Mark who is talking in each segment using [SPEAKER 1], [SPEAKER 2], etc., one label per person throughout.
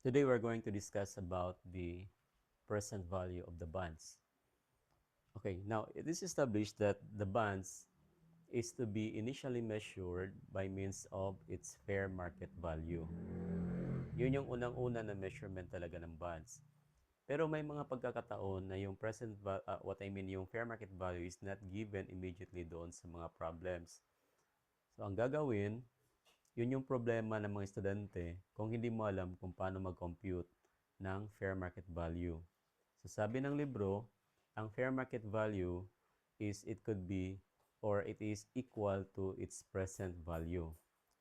[SPEAKER 1] Today we're going to discuss about the present value of the bonds. Okay, now it is established that the bonds is to be initially measured by means of its fair market value. Yun yung unang-una na measurement talaga ng bonds. Pero may mga pagkakataon na yung yung fair market value is not given immediately doon sa mga problems. So ang gagawin, yun yung problema ng mga estudyante kung hindi mo alam kung paano mag-compute ng fair market value. So sabi ng libro, ang fair market value is it could be or it is equal to its present value.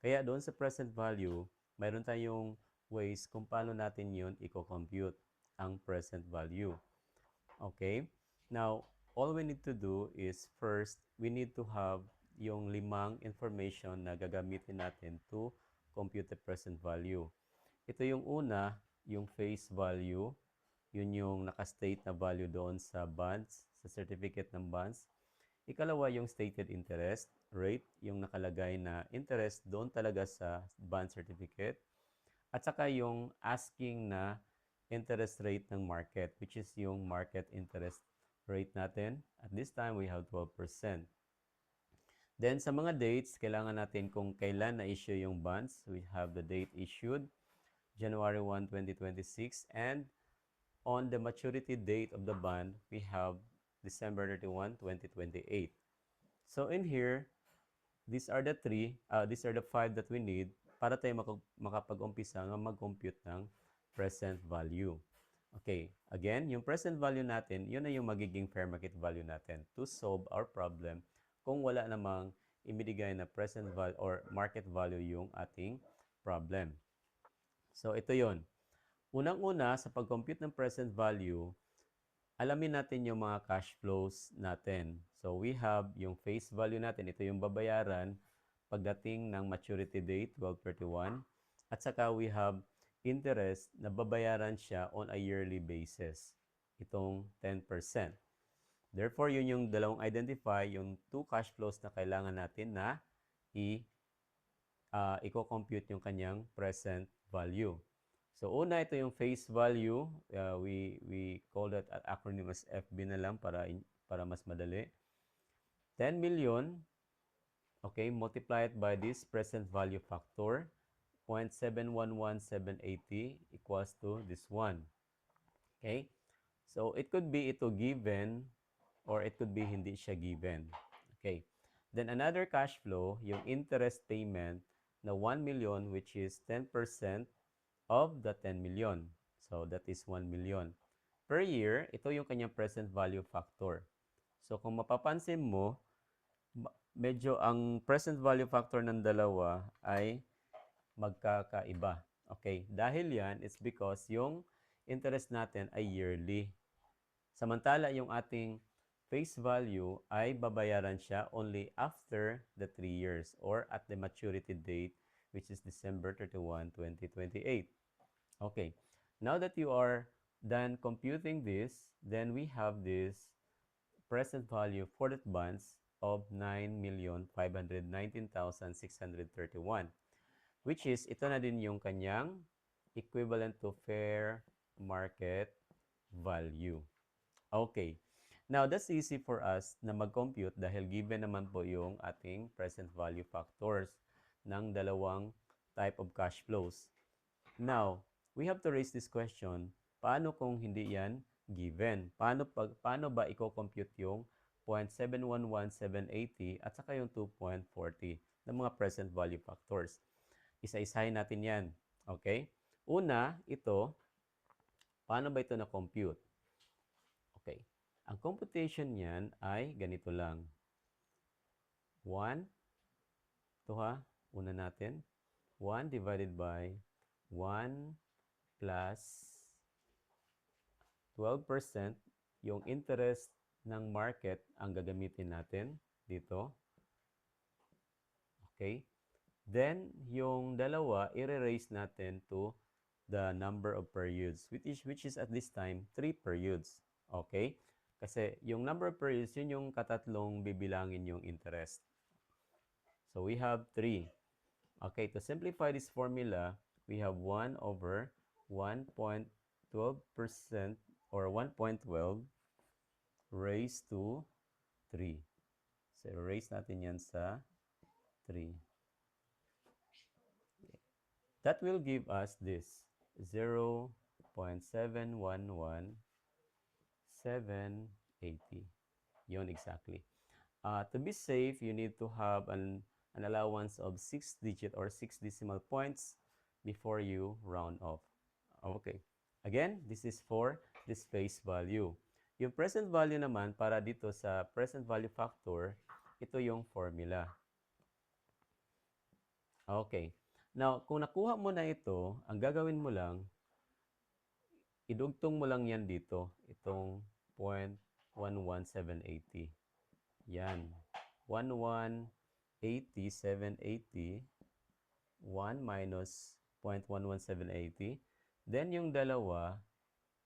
[SPEAKER 1] Kaya doon sa present value, mayroon tayong ways kung paano natin yun i-compute ang present value. Okay? Now, all we need to do is first, we need to have yung limang information na gagamitin natin to compute the present value. Ito yung una, yung face value. Yun yung nakastate na value doon sa bonds, sa certificate ng bonds. Ikalawa, yung stated interest rate, yung nakalagay na interest doon talaga sa bond certificate. At saka yung asking na interest rate ng market, which is yung market interest rate natin. At this time, we have 12%. Then, sa mga dates, kailangan natin kung kailan na-issue yung bonds. We have the date issued, January 1, 2026. And on the maturity date of the bond, we have December 31, 2028. So, in here, these are the five that we need para tayo makapag-umpisa ng mag-compute ng present value. Okay, again, yung present value natin, yun na yung magiging fair market value natin to solve our problem kung wala namang ibinigay na present value or market value yung ating problem. So, ito yon. Unang-una, sa pag-compute ng present value, alamin natin yung mga cash flows natin. So, we have yung face value natin. Ito yung babayaran pagdating ng maturity date, 12/31. At saka we have interest na babayaran siya on a yearly basis. Itong 10%. Therefore, yun yung dalawang identify, yung two cash flows na kailangan natin na i-compute yung kanyang present value. So, una, ito yung face value. We call that at acronym as FB na lang para mas madali. 10 million, okay, multiplied by this present value factor, 0.711780 equals to this one. Okay? So, it could be ito given or it could be hindi siya given. Okay. Then, another cash flow, yung interest payment na 1 million which is 10% of the 10 million. So, that is 1 million. Per year, ito yung kanyang present value factor. So, kung mapapansin mo, medyo ang present value factor ng dalawa ay magkakaiba. Okay, dahil yan, it's because yung interest natin ay yearly. Samantala, yung ating face value ay babayaran siya only after the 3 years or at the maturity date, which is December 31, 2028. Okay, now that you are done computing this, then we have this present value for that bonds of 9,519,631, which is ito na din yung kanyang equivalent to fair market value. Okay. Now, that's easy for us na mag-compute dahil given naman po yung ating present value factors ng dalawang type of cash flows. Now, we have to raise this question, paano kung hindi yan given? Paano ba i-compute yung 0.711780 at saka yung 2.40 ng mga present value factors? Isa-isahin natin yan. Okay? Una, ito, paano ba ito na-compute? Okay. Ang computation niyan ay ganito lang. 1, ito ha, una natin. 1 divided by 1 plus 12%, yung interest ng market ang gagamitin natin dito. Okay? Then, yung dalawa, i-raise natin to the number of periods, which is at this time, 3 periods. Okay? Kasi yung number of periods, yun yung katatlong bibilangin yung interest. So, we have 3. Okay, to simplify this formula, we have 1 over 1.12% or 1.12 raised to 3. So, raise natin yan sa 3. That will give us this 0.711780. Yun exactly. To be safe, you need to have an allowance of 6 digit or 6 decimal points before you round off. Okay. Again, this is for the space value. Yung present value naman, para dito sa present value factor, ito yung formula. Okay. Now, kung nakuha mo na ito, ang gagawin mo lang, idugtong mo lang yan dito, itong 0.11780. Yan. 1180, 780, 1 minus 0.11780. Then, yung dalawa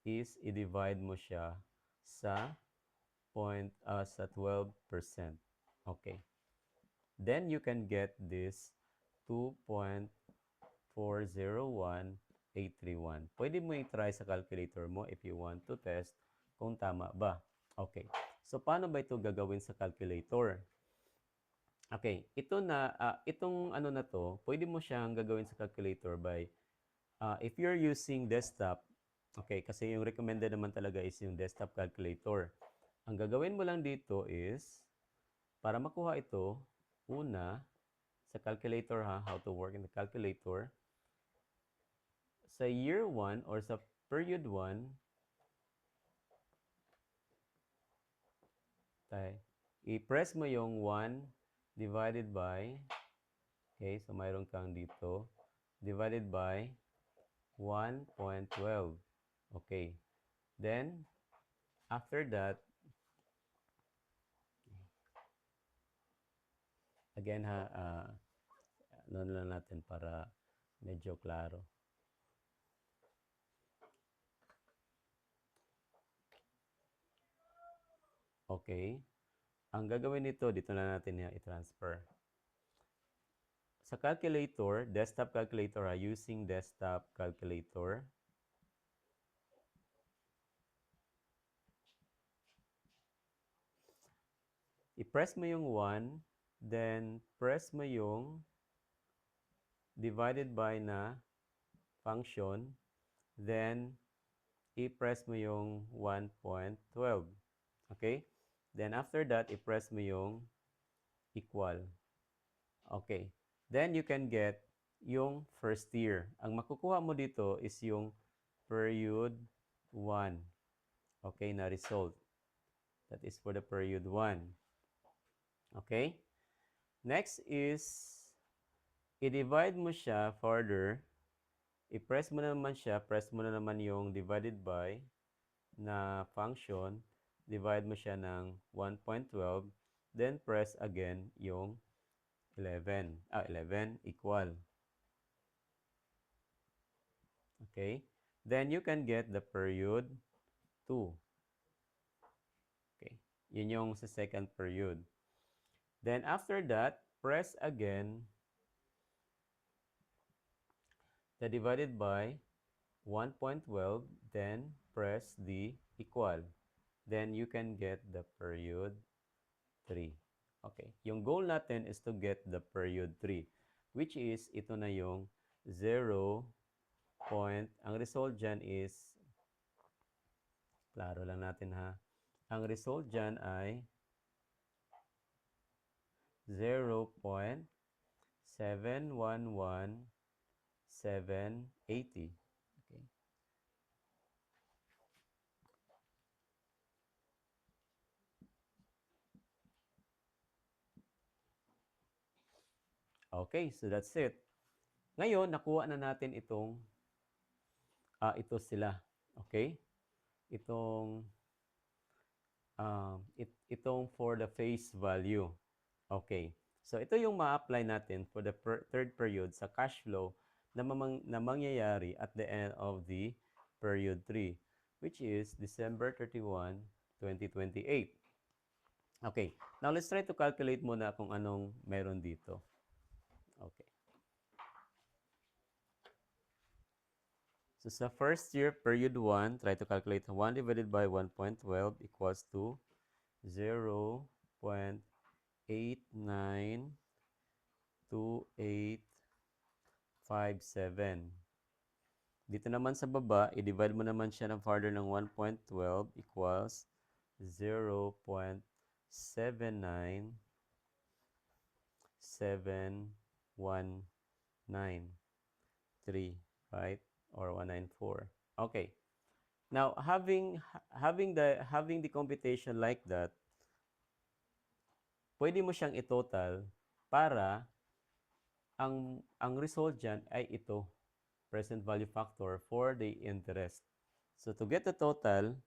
[SPEAKER 1] is i-divide mo siya sa sa 12%. Okay. Then, you can get this 2.401831. Pwede mo i-try sa calculator mo if you want to test kung tama ba. Okay. So, paano ba ito gagawin sa calculator? Okay. Itong ano na to, pwede mo siyang gagawin sa calculator by, if you're using desktop, okay, kasi yung recommended naman talaga is yung desktop calculator. Ang gagawin mo lang dito is, para makuha ito, una, sa calculator how to work in the calculator. Sa year 1 or sa period 1, i-press mo yung 1 divided by, okay, so mayroon kang dito, divided by 1.12. Okay. Then, after that, again ano lang natin para medyo klaro. Okay. Ang gagawin nito, dito na natin i-transfer. Sa calculator, desktop calculator, using desktop calculator, i-press mo yung 1, then press mo yung divided by na function, then i-press mo yung 1.12. Okay? Then after that, i-press mo yung equal. Okay. Then you can get yung first year. Ang makukuha mo dito is yung period 1. Okay, na result. That is for the period 1. Okay? Next is, i-divide mo siya further. I-press mo naman siya, press mo na naman yung divided by na function. Divide mo siya ng 1.12. Then press again yung 11 equal. Okay? Then you can get the period 2. Okay? Yun yung sa second period. Then after that, press again the divided by 1.12, then press the equal. Then you can get the period 3. Okay. Yung goal natin is to get the period 3, which is ito na yung 0. Ang result dyan is, klaro lang natin ha. Ang result dyan ay 0.711780. Okay. Okay, so that's it. Ngayon, nakuha na natin itong ito sila. Okay? Itong for the face value. Okay. So ito yung ma-apply natin for the third period sa cash flow na mangyayari at the end of the period 3, which is December 31, 2028. Okay. Now let's try to calculate muna kung anong meron dito. Okay. So sa first year, period 1, try to calculate 1 divided by 1.12 equals to 0.892857. Dito naman sa baba, i-divide mo naman siya ng farther ng 1.12 equals 0.79719, right? Or 194. Okay. Now, having the computation like that, pwede mo siyang i-total para ang result diyan ay ito, present value factor for the interest. So to get the total,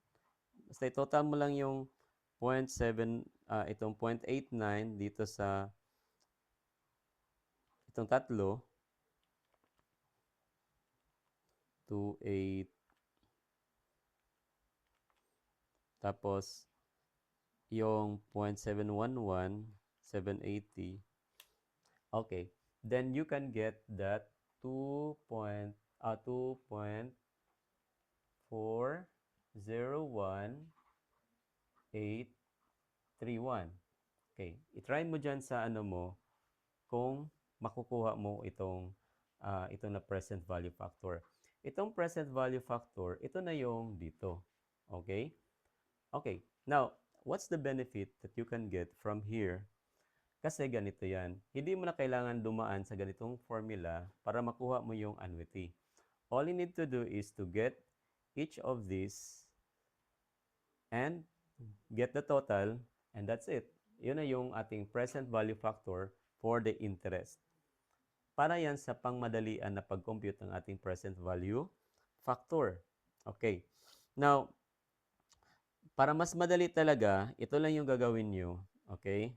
[SPEAKER 1] basta i-total mo lang yung 0.7 itong 0.89 dito sa itong tatlo, 28, tapos yung 0.711, 780. Okay, then you can get that 2.401831. Okay, i-try mo dyan sa ano mo kung makukuha mo itong na present value factor. Itong present value factor, ito na yung dito. Okay? Okay, now, what's the benefit that you can get from here? Kasi ganito yan. Hindi mo na kailangan dumaan sa ganitong formula para makuha mo yung annuity. All you need to do is to get each of these and get the total, and that's it. Yun na yung ating present value factor for the interest. Para yan sa pangmadalian na pag-compute ng ating present value factor. Okay. Now, para mas madali talaga, ito lang yung gagawin nyo. Okay?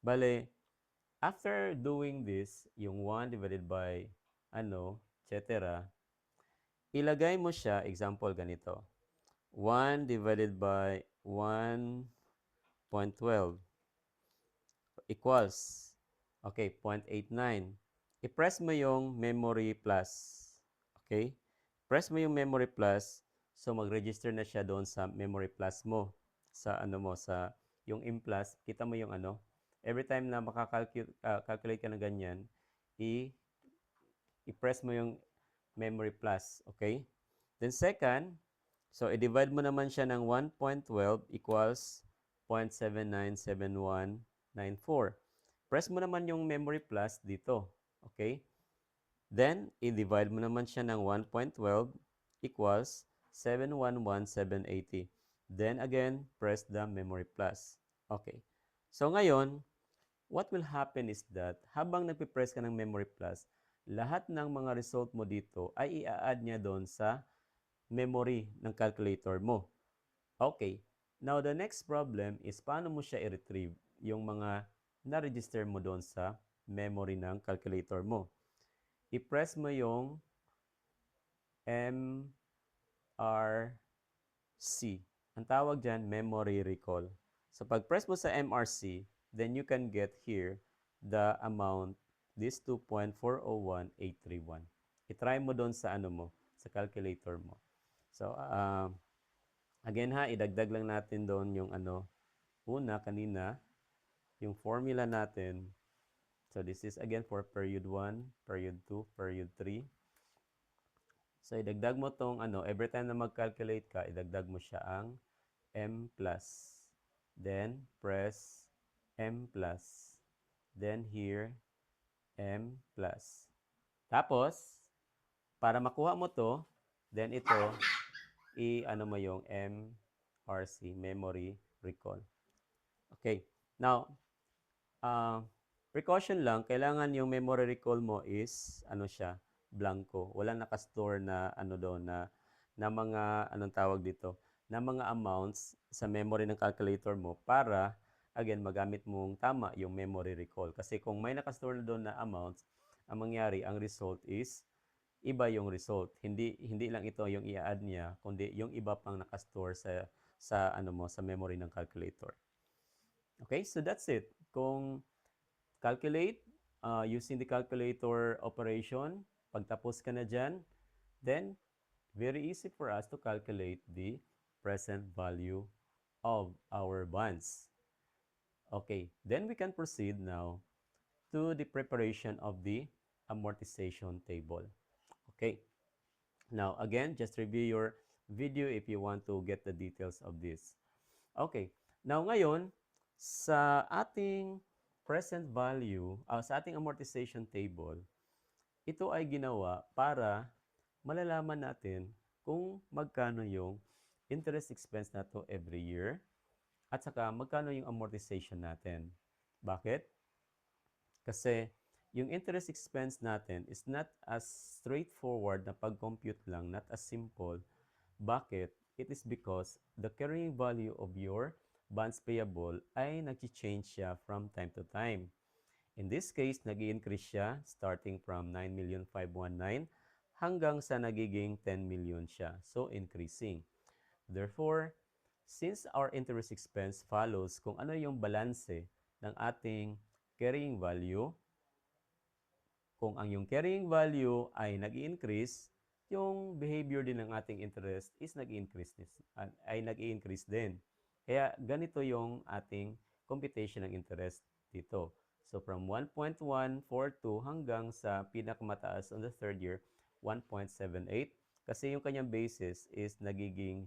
[SPEAKER 1] Bale, after doing this, yung 1 divided by etc., ilagay mo siya, example ganito, 1 divided by 1.12 equals, okay, 0.89. I-press mo yung memory plus. Okay? Press mo yung memory plus, so mag-register na siya doon sa memory plus mo. Sa sa yung M plus, kita mo yung every time na calculate ka ng ganyan, i-press mo yung memory plus. Okay? Then second, so i-divide mo naman siya ng 1.12 equals 0.797194. Press mo naman yung memory plus dito. Okay? Then, i-divide mo naman siya ng 1.12 equals 711,780. Then again, press the memory plus. Okay. So ngayon, what will happen is that habang nagpipress ka ng memory plus, lahat ng mga result mo dito ay i-add niya doon sa memory ng calculator mo. Okay. Now, the next problem is paano mo siya i-retrieve yung mga na-register mo doon sa memory ng calculator mo. I-press mo yung MRC. Ang tawag dyan, memory recall. So, pag-press mo sa MRC, then you can get here the amount, this 2.401831. I-try mo doon sa sa calculator mo. So, again ha, idagdag lang natin doon yung una kanina, yung formula natin. So, this is again for period 1, period 2, period 3. So, idagdag mo tong every time na mag-calculate ka, idagdag mo siya ang M plus. Then, press M plus. Then, here, M plus. Tapos, para makuha mo to, then ito, mo yung MRC, memory recall. Okay. Now, precaution lang, kailangan yung memory recall mo is, siya, blanco. Wala nakastore na, doon, na mga, tawag dito, na mga amounts sa memory ng calculator mo para, again, magamit mong tama yung memory recall. Kasi kung may nakastore na doon na amounts, ang mangyari, ang result is, iba yung result. Hindi lang ito yung i-add niya, kundi yung iba pang nakastore sa memory ng calculator. Okay, so that's it. Kung calculate using the calculator operation, pagtapos ka na dyan, then very easy for us to calculate the present value of our bonds. Okay, then we can proceed now to the preparation of the amortization table. Okay, now again, just review your video if you want to get the details of this. Okay, now ngayon, sa ating present value, sa ating amortization table, ito ay ginawa para malalaman natin kung magkano yung interest expense nato every year at saka magkano yung amortization natin. Bakit? Kasi yung interest expense natin is not as straightforward na pag-compute lang, not as simple. Bakit? It is because the carrying value of your bonds payable ay nag-change siya from time to time. In this case, nag-i-increase siya starting from 9,519,000 hanggang sa nagiging 10 million siya. So, increasing. Therefore, since our interest expense follows kung ano yung balanse ng ating carrying value, kung ang yung carrying value ay nag-i-increase, yung behavior din ng ating interest is nag-i-increase din. Kaya ganito yung ating computation ng interest dito. So from 1.142 hanggang sa pinakamataas on the third year, 1.78. Kasi yung kanyang basis is nagiging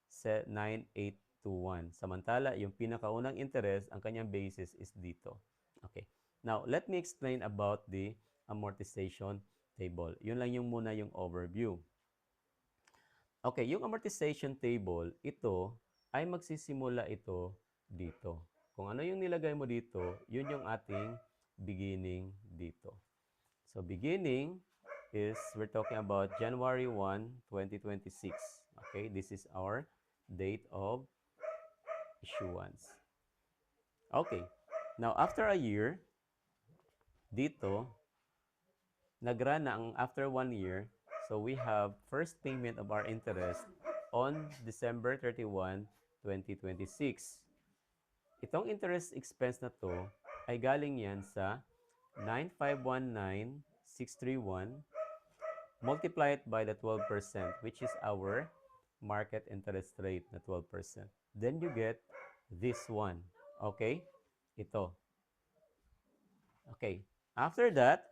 [SPEAKER 1] 9821. Samantala, yung pinakaunang interest, ang kanyang basis is dito. Okay. Now, let me explain about the amortization table. Yun lang yung muna yung overview. Okay, yung amortization table, ito ay magsisimula ito dito. Kung ano yung nilagay mo dito, yun yung ating beginning dito. So, beginning is, we're talking about January 1, 2026. Okay, this is our date of issuance. Okay, now after a year, dito, nag-run na ang after 1 year, so we have first payment of our interest on December 31, 2026. Itong interest expense na to ay galing yan sa 9,519,631 multiply it by the 12%, which is our market interest rate na 12%. Then you get this one. Okay? Ito. Okay. After that,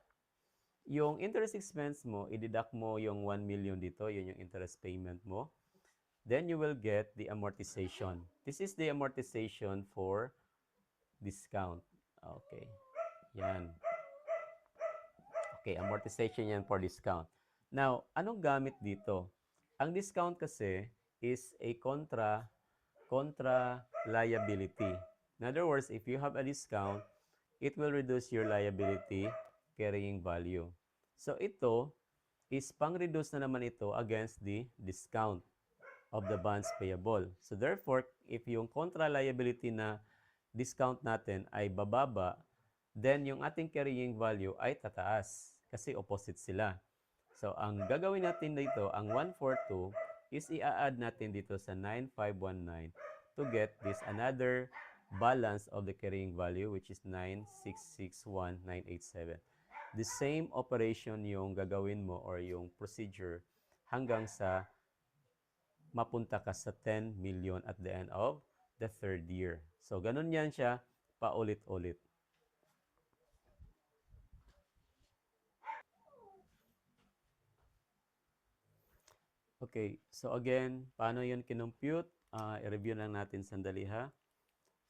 [SPEAKER 1] yung interest expense mo, i-deduct mo yung 1 million dito, yun yung interest payment mo. Then you will get the amortization. This is the amortization for discount. Okay. Yan. Okay, amortization yan for discount. Now, anong gamit dito? Ang discount kasi is a contra liability. In other words, if you have a discount, it will reduce your liability carrying value. So ito is pang-reduce na naman ito against the discount of the bonds payable. So therefore, if yung contra liability na discount natin ay bababa, then yung ating carrying value ay tataas kasi opposite sila. So ang gagawin natin dito, ang 142 is i-add natin dito sa 9519 to get this another balance of the carrying value which is 9661987. The same operation yung gagawin mo or yung procedure hanggang sa mapunta ka sa 10 million at the end of the third year. So, ganun yan siya paulit-ulit. Okay, so again, paano yun kinompute? I-review lang natin sandali ha.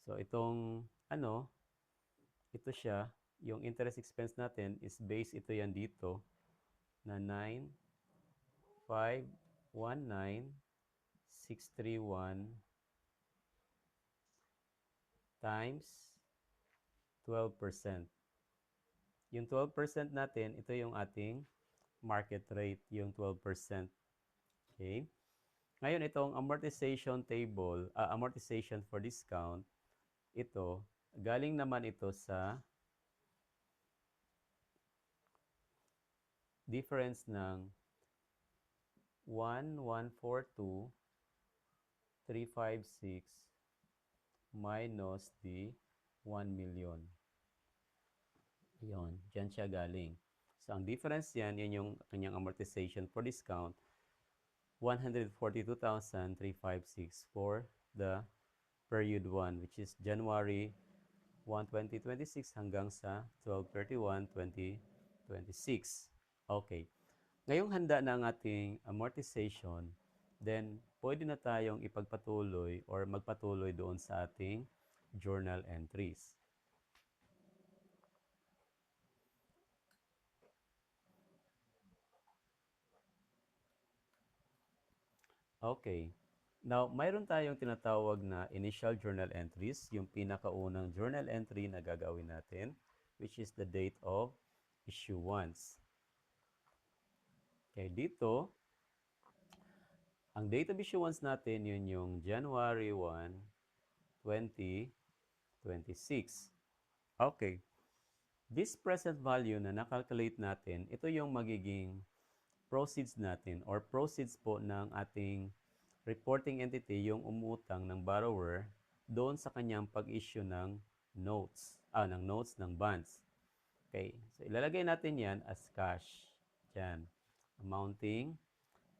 [SPEAKER 1] So, itong ito siya, yung interest expense natin is base ito yan dito na 9,519,631 times 12%. Yung 12% natin, ito yung ating market rate, yung 12%. Okay? Ngayon, itong amortization table, amortization for discount, ito, galing naman ito sa difference ng 1,142,356 minus the 1 million. Yun, dyan siya galing. So, ang difference yan, yun yung kanyang amortization for discount. 142,356 for the period 1, which is January 1, 2026 hanggang sa 12/31/2026. Okay. Ngayong handa na ang ating amortization, then pwede na tayong ipagpatuloy or magpatuloy doon sa ating journal entries. Okay. Now, mayroon tayong tinatawag na initial journal entries, yung pinakaunang journal entry na gagawin natin, which is the date of issuance. Okay, dito, ang date of issuance natin, yun yung January 1, 2026. Okay. This present value na nakalculate natin, ito yung magiging proceeds natin or proceeds po ng ating reporting entity, yung umutang ng borrower doon sa kanyang pag-issue ng notes ng bonds. Okay, so ilalagay natin yan as cash. Diyan, amounting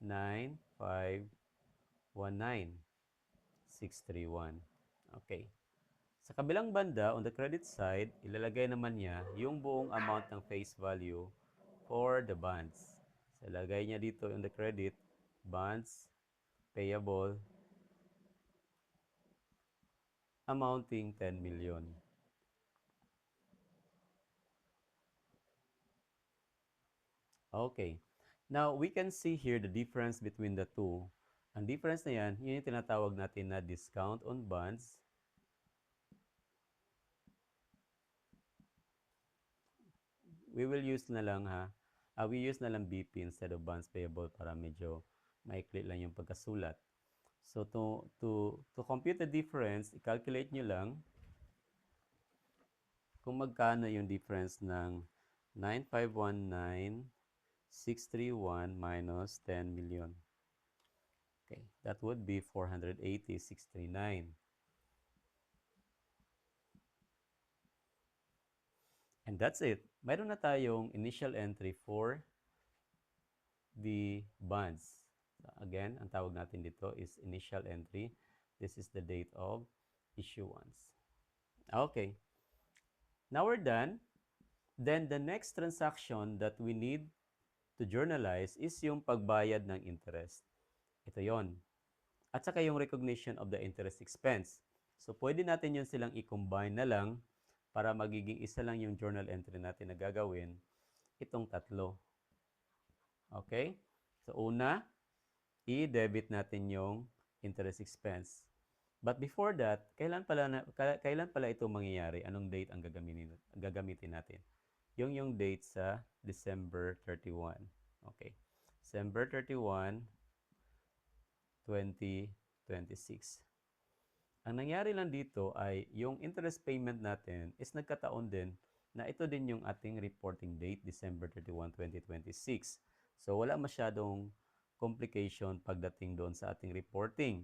[SPEAKER 1] 9,519,631. Okay. Sa kabilang banda, on the credit side, ilalagay naman niya yung buong amount ng face value for the bonds. So, ilalagay niya dito on the credit, bonds payable amounting 10 million. Okay. Now, we can see here the difference between the two. Ang difference na yan, yun yung tinatawag natin na discount on bonds. We will use na lang we use na lang BP instead of bonds payable para medyo maikli lang yung pagkasulat. So, to compute the difference, i-calculate nyo lang kung magkano yung difference ng 9,519,631 minus 10 million. Okay, that would be 480,639. And that's it. Mayroon na tayong initial entry for the bonds. So again, ang tawag natin dito is initial entry. This is the date of issuance. Okay. Now we're done. Then the next transaction that we need to journalize is yung pagbayad ng interest. Ito yon. At saka yung recognition of the interest expense. So pwede natin yun silang i-combine na lang para magiging isa lang yung journal entry natin na gagawin itong tatlo. Okay? So una, i-debit natin yung interest expense. But before that, kailan pala ito mangyayari? Anong date ang gagamitin natin? Yung date sa December 31. Okay. December 31, 2026. Ang nangyari lang dito ay yung interest payment natin is nagkataon din na ito din yung ating reporting date, December 31, 2026. So wala masyadong complication pagdating doon sa ating reporting.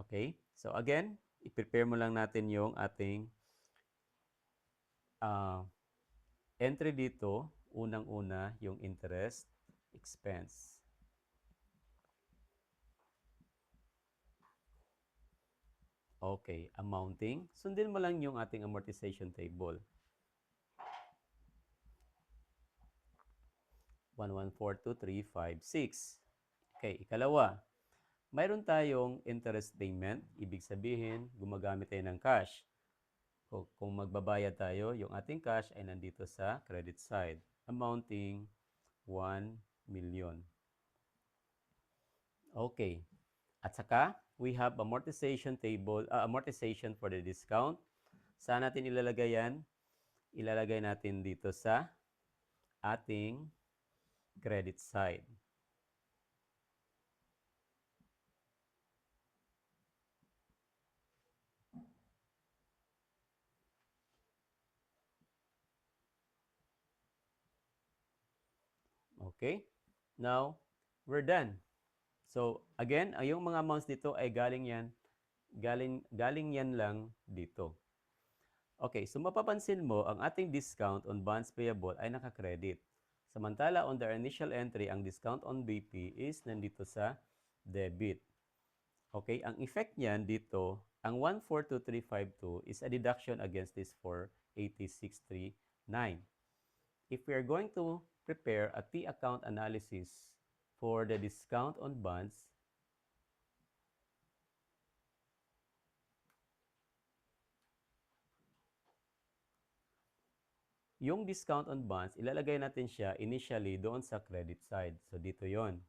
[SPEAKER 1] Okay? So again, i-prepare mo lang natin yung ating entry dito. Unang-una yung interest expense. Okay, amounting. Sundin mo lang yung ating amortization table. 1142356. Okay, ikalawa. Mayroon tayong interest payment. Ibig sabihin, gumagamit tayo ng cash. Kung magbabayad tayo, yung ating cash ay nandito sa credit side, amounting 1 million. Okay. At saka, we have amortization table, amortization for the discount. Saan natin ilalagay yan? Ilalagay natin dito sa ating credit side. Okay? Now, we're done. So, again, yung mga amounts dito ay galing yan lang dito. Okay, so mapapansin mo, ang ating discount on bonds payable ay naka-credit. Samantala, on the initial entry, ang discount on BP is nandito sa debit. Okay, ang effect niyan dito, ang 142352 is a deduction against this 48639. If we are going to prepare a T-account analysis for the discount on bonds, yung discount on bonds, ilalagay natin siya initially doon sa credit side. So, dito yon.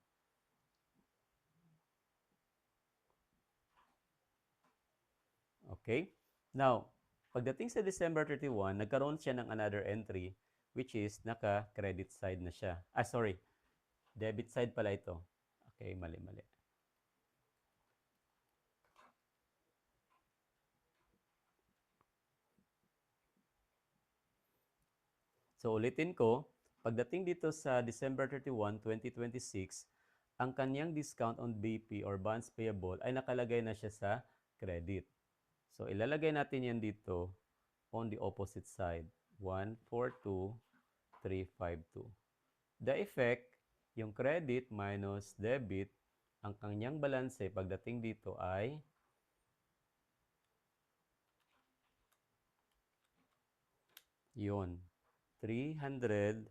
[SPEAKER 1] Okay? Now, pagdating sa December 31, nagkaroon siya ng another entry which is naka-credit side na siya. Sorry. Debit side pala ito. Okay, mali. So, ulitin ko, pagdating dito sa December 31, 2026, ang kanyang discount on BP or bonds payable ay nakalagay na siya sa credit. So, ilalagay natin yan dito on the opposite side. 142,352. The effect, yung credit minus debit, ang kanyang balanse pagdating dito ay yun, 338,017.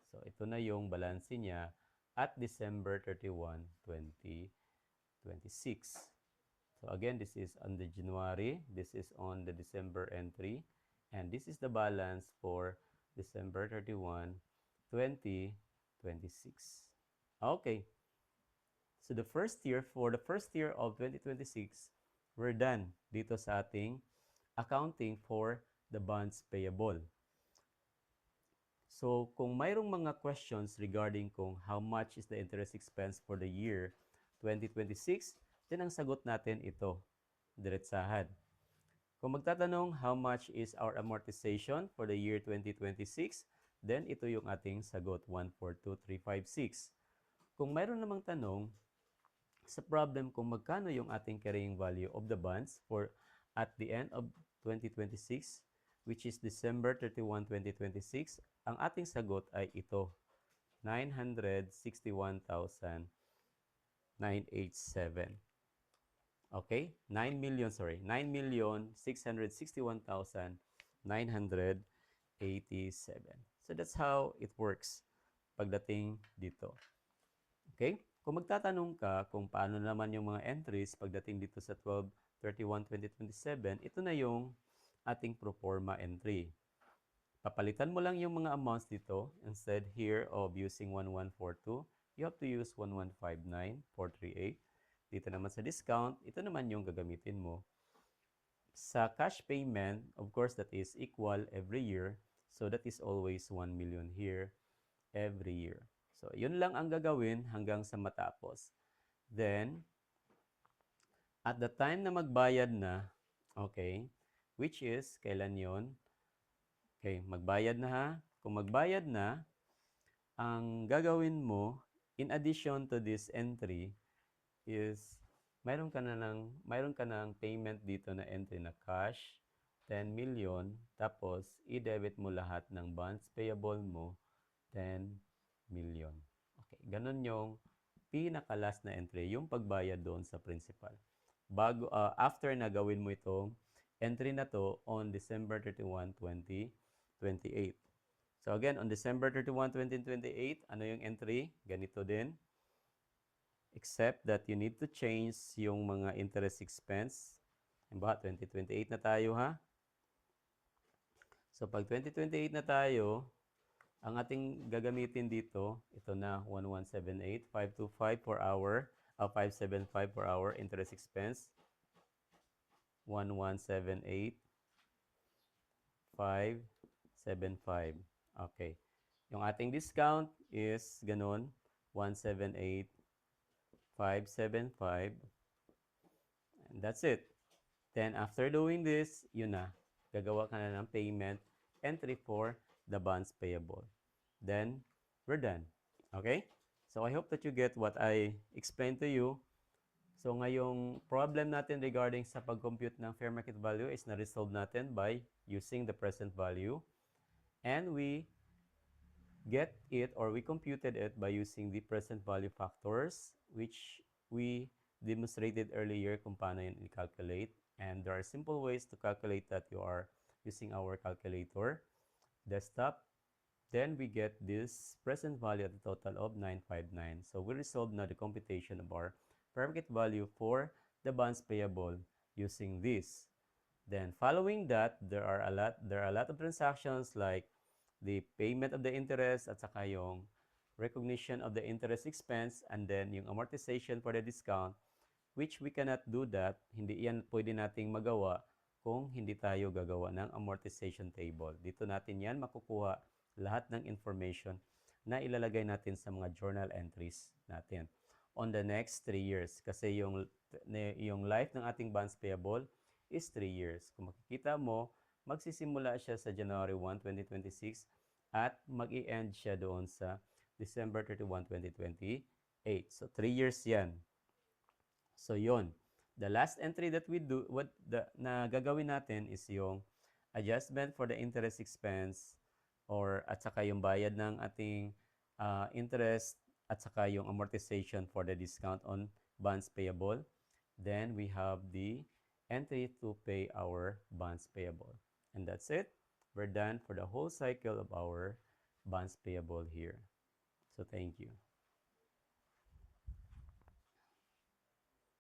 [SPEAKER 1] So, ito na yung balanse niya at December 31, 2026. So, again, this is on the January, this is on the December entry, and this is the balance for December 31, 2026. Okay. So, for the first year of 2026, we're done dito sa ating accounting for the bonds payable. So, kung mayroong mga questions regarding kung how much is the interest expense for the year 2026, then ang sagot natin ito, diretsahan. Kung magtatanong how much is our amortization for the year 2026, then ito yung ating sagot, 142,356. Kung mayroon namang tanong sa problem kung magkano yung ating carrying value of the bonds for at the end of 2026, which is December 31, 2026, ang ating sagot ay ito, 961,987. Okay? 9,661,987. So that's how it works pagdating dito. Okay? Kung magtatanong ka kung paano naman yung mga entries pagdating dito sa 12/31/2027, ito na yung ating pro forma entry. Papalitan mo lang yung mga amounts dito. Instead here of using 1142, you have to use 1159,438. Dito naman sa discount, ito naman yung gagamitin mo. Sa cash payment, of course, that is equal every year. So that is always 1 million here every year. So, yun lang ang gagawin hanggang sa matapos. Then, at the time na magbayad na, okay, which is, kailan yon? Okay, magbayad na ha. Kung magbayad na, ang gagawin mo, in addition to this entry, is mayroon ka ng payment dito na entry na cash, 10 million, tapos i-debit mo lahat ng bonds payable mo, 10 million. Okay, ganun yung pinaka-last na entry, yung pagbayad doon sa principal. After na gawin mo itong entry na to on December 31, 2028. So again, on December 31, 2028, ano yung entry? Ganito din. Except that you need to change yung mga interest expense. Ba, 2028 na tayo ha? So pag 2028 na tayo, ang ating gagamitin dito, ito na 1178,525 per hour, 575 per hour interest expense. 1178,575. Okay. Yung ating discount is ganun, 178,575. And that's it. Then after doing this, yun na. Gagawa ka na ng payment entry for the bonds payable. Then, we're done. Okay? So, I hope that you get what I explained to you. So, ngayong problem natin regarding sa pag-compute ng fair market value is na-resolve natin by using the present value. And we get it, or we computed it by using the present value factors, which we demonstrated earlier kung paano yun i-calculate. And there are simple ways to calculate that. You are using our calculator desktop. Then we get this present value at a total of 959. So we resolve now the computation of our fair market value for the bonds payable using this. Then following that, there are a lot of transactions like the payment of the interest at saka yung recognition of the interest expense, and then yung amortization for the discount, which we cannot do that. Hindi yan pwede nating magawa kung hindi tayo gagawa ng amortization table. Dito natin yan makukuha lahat ng information na ilalagay natin sa mga journal entries natin on the next 3 years. Kasi yung life ng ating bonds payable is 3 years. Kung makikita mo, magsisimula siya sa January 1, 2026 at mag-i-end siya doon sa December 31, 2028. So 3 years yan. So yon. The last entry that we do, na gagawin natin is yung adjustment for the interest expense, or at saka yung bayad ng ating interest at saka yung amortization for the discount on bonds payable. Then we have the entry to pay our bonds payable. And that's it. We're done for the whole cycle of our bonds payable here. So thank you.